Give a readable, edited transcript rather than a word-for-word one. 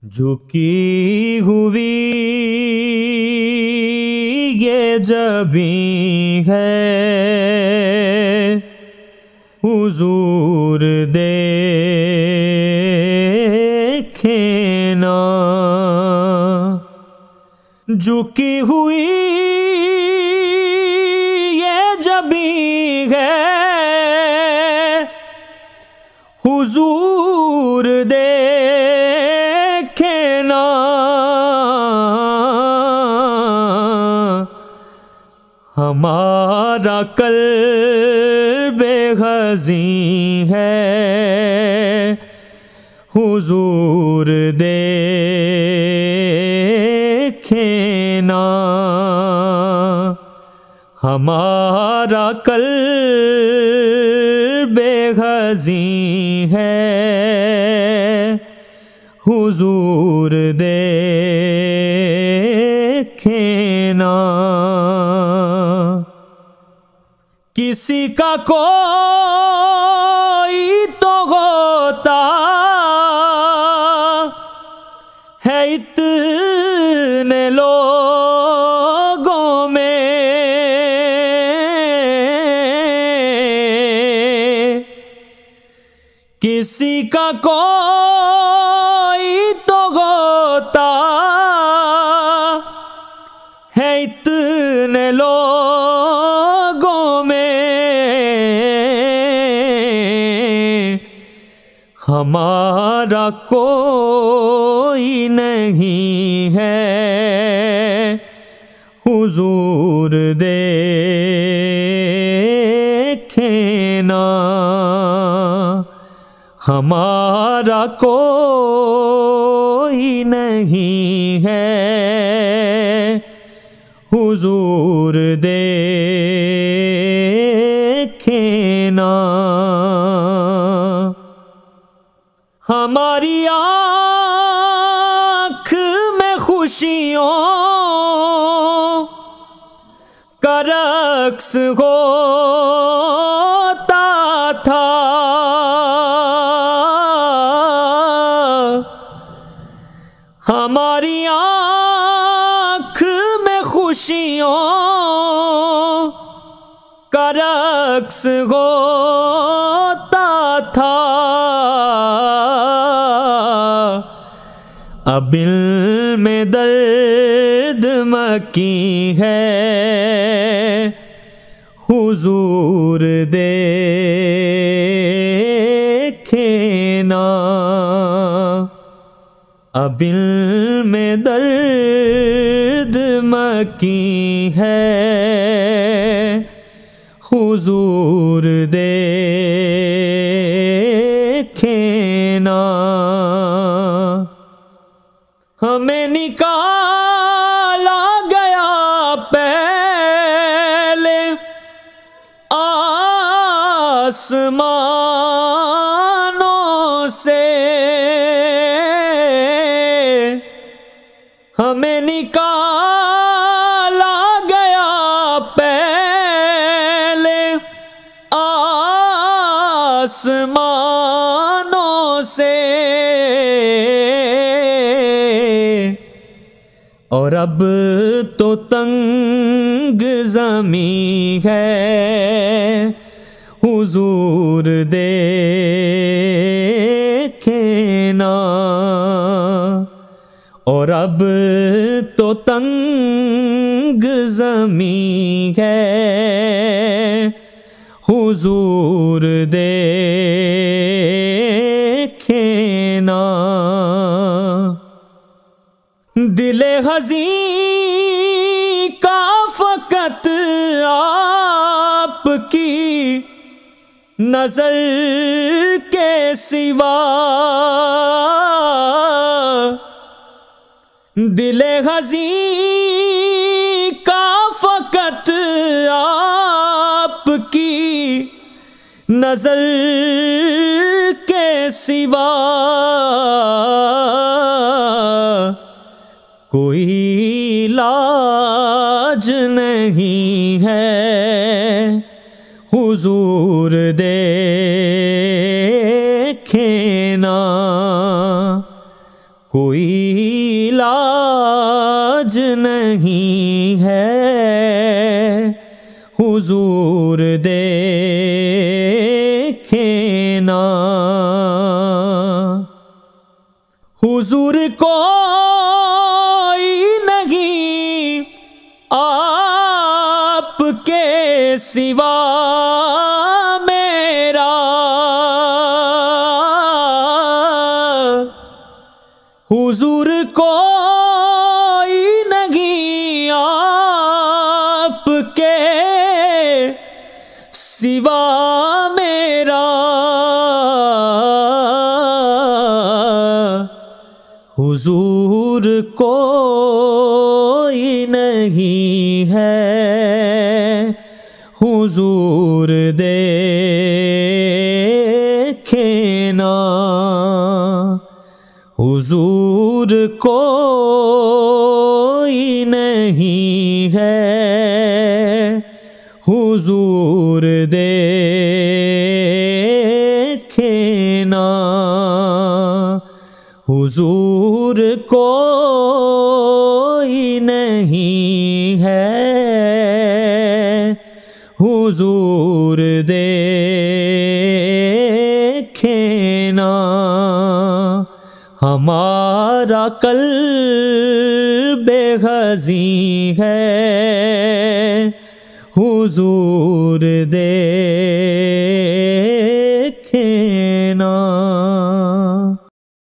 झुकी हुई ये जबीं है, हुजूर देखें ना। झुकी हुई ये जबीं है, हुजूर देखें ना। हमारा क़ल्ब हज़ीं है, हुजूर देखें ना। हमारा क़ल्ब हज़ीं है, हुजूर देखें ना। किसी का कोई तो होता है इतने लोगों में, किसी का कोई तो होता है इतने लोगों में। हमारा कोई नहीं है, हुजूर देखें ना। हमारा कोई नहीं है, हुजूर देखें ना। हमारी आँख में खुशियों का रक्स होता था, हमारी आँख में खुशियों का रक्स होता था। अब दिल में दर्द मकी है, हुजूर देखें ना। अब दिल में दर्द मकी है, हुजूर देखें ना। हमें निकाला गया पहले आसमानों से, हमें निकाला गया पहले आसमानों से, और अब तो तंग ज़मीं है, हुजूर देखें ना। और अब तो तंग ज़मीं है, हुजूर देखें ना। दिले हज़ीं का फ़क़त आपकी नज़र के सिवा, दिले हज़ीं का फ़क़त आपकी नज़र के सिवा, कोई इलाज नहीं है, हुजूर देखें ना। कोई लाज नहीं है, हुजूर देखे ना। हुजूर कोई नहीं आपके सिवा मेरा, हुजूर कोई नहीं आपके सिवा मेरा, हुजूर कोई नहीं है, हुजूर देखे ना। हुजूर कोई नहीं है, हुजूर देखे ना। हुजूर कोई नहीं है, हुजूर देखे ना। हमारा कल्ब हज़ीं है, हुजूर दे